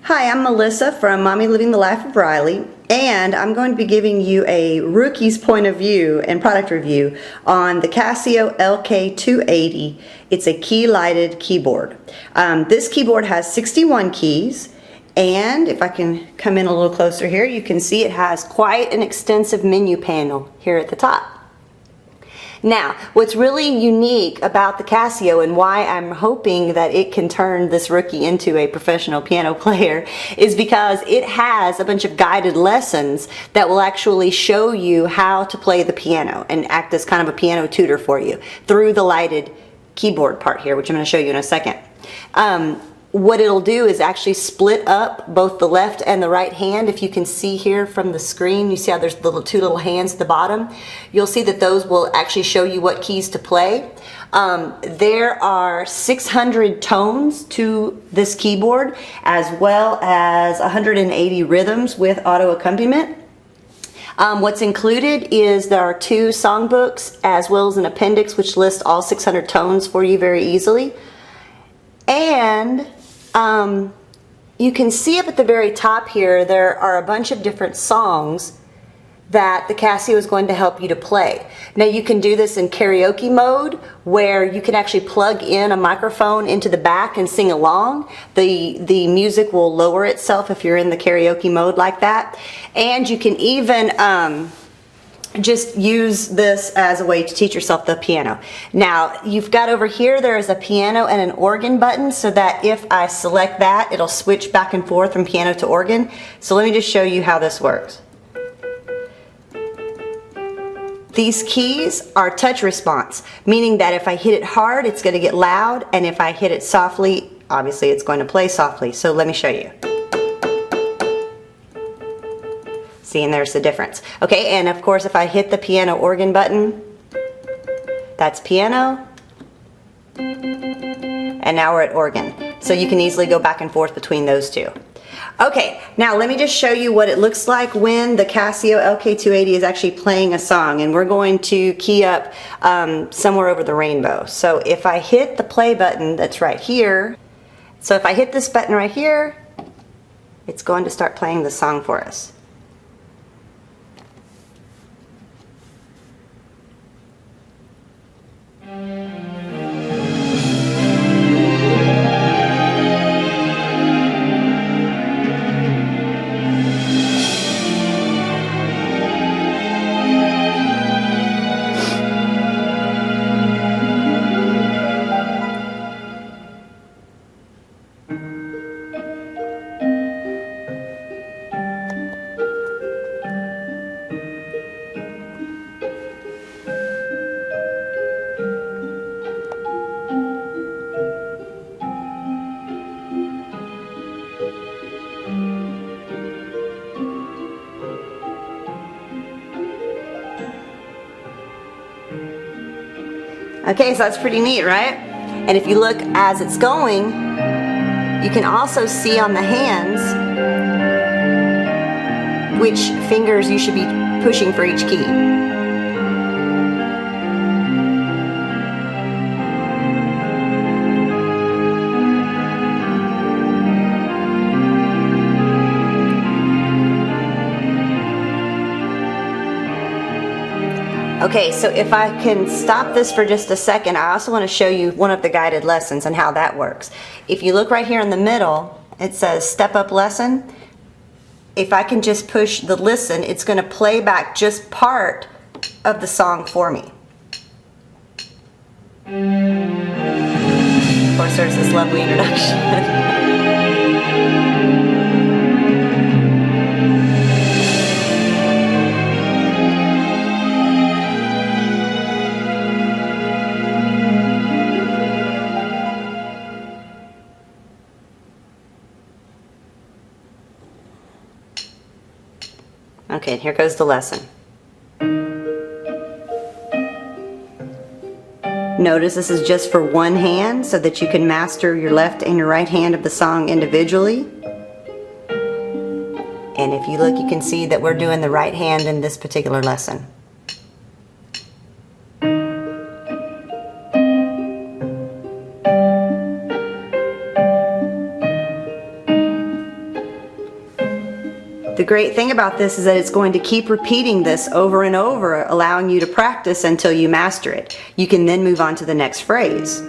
Hi, I'm Melissa from Mommy Living the Life of Riley, and I'm going to be giving you a rookie's point of view and product review on the Casio LK-280. It's a key-lighted keyboard. This keyboard has 61 keys, and if I can come in a little closer here, you can see it has quite an extensive menu panel here at the top. Now, what's really unique about the Casio and why I'm hoping that it can turn this rookie into a professional piano player is because it has a bunch of guided lessons that will actually show you how to play the piano and act as kind of a piano tutor for you through the lighted keyboard part here, which I'm going to show you in a second. What it'll do is actually split up both the left and the right hand. If you can see here from the screen, you see how there's two little hands at the bottom. You'll see that those will actually show you what keys to play. There are 600 tones to this keyboard, as well as 180 rhythms with auto accompaniment. What's included is there are 2 songbooks as well as an appendix which lists all 600 tones for you very easily. And you can see up at the very top here, there are a bunch of different songs that the Casio is going to help you to play. Now you can do this in karaoke mode where you can actually plug in a microphone into the back and sing along. The music will lower itself if you're in the karaoke mode like that. And you can even just use this as a way to teach yourself the piano. Now you've got over here there is a piano and an organ button, so that if I select that it'll switch back and forth from piano to organ. So let me just show you how this works. These keys are touch response, meaning that if I hit it hard it's going to get loud, and if I hit it softly obviously it's going to play softly. So let me show you. See, and there's the difference. Okay, and of course if I hit the piano organ button, that's piano, and now we're at organ. So you can easily go back and forth between those two. Okay, now let me just show you what it looks like when the Casio LK-280 is actually playing a song, and we're going to key up Somewhere Over the Rainbow. So if I hit the play button that's right here, so if I hit this button right here, it's going to start playing the song for us. Okay, so that's pretty neat, right? And if you look as it's going, you can also see on the hands which fingers you should be pushing for each key. Okay, so if I can stop this for just a second, I also want to show you one of the guided lessons and how that works. If you look right here in the middle, it says Step Up Lesson. If I can just push the listen, it's going to play back just part of the song for me. Of course, there's this lovely introduction. Okay, here goes the lesson. Notice this is just for one hand so that you can master your left and your right hand of the song individually. And if you look, you can see that we're doing the right hand in this particular lesson. The great thing about this is that it's going to keep repeating this over and over, allowing you to practice until you master it. You can then move on to the next phrase.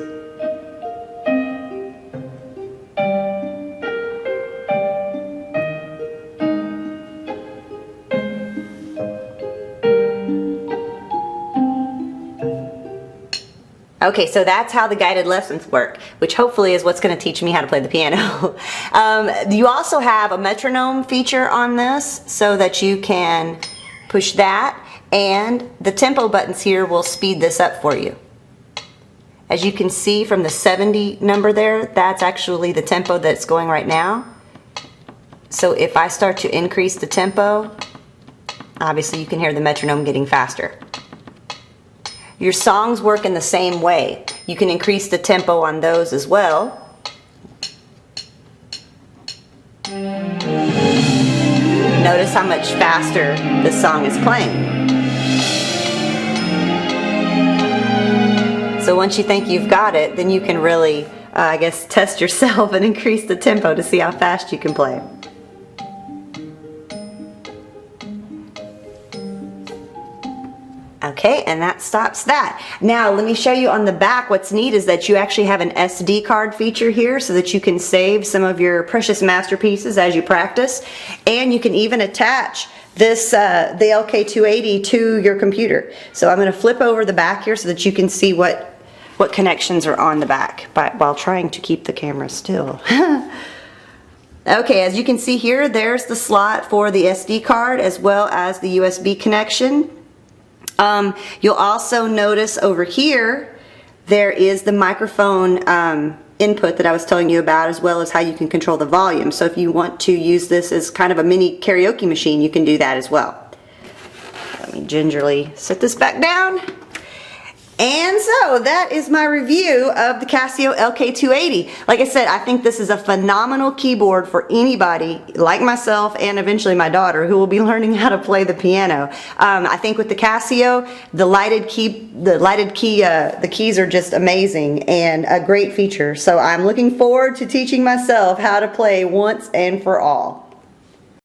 Okay, so that's how the guided lessons work, which hopefully is what's going to teach me how to play the piano. You also have a metronome feature on this so that you can push that, and the tempo buttons here will speed this up for you. As you can see from the 70 number there, that's actually the tempo that's going right now. So if I start to increase the tempo, obviously you can hear the metronome getting faster. Your songs work in the same way. You can increase the tempo on those as well. Notice how much faster the song is playing. So once you think you've got it, then you can really, I guess, test yourself and increase the tempo to see how fast you can play. Okay, and that stops that. Now let me show you on the back. What's neat is that you actually have an SD card feature here so that you can save some of your precious masterpieces as you practice, and you can even attach this the LK-280 to your computer. So I'm going to flip over the back here so that you can see what connections are on the back while trying to keep the camera still. Okay, as you can see here, there's the slot for the SD card as well as the USB connection. You'll also notice over here there is the microphone input that I was telling you about, as well as how you can control the volume. So if you want to use this as kind of a mini karaoke machine, you can do that as well. Let me gingerly set this back down. And so that is my review of the Casio LK-280. Like I said, I think this is a phenomenal keyboard for anybody like myself and eventually my daughter who will be learning how to play the piano. I think with the Casio, the keys are just amazing and a great feature. So I'm looking forward to teaching myself how to play once and for all.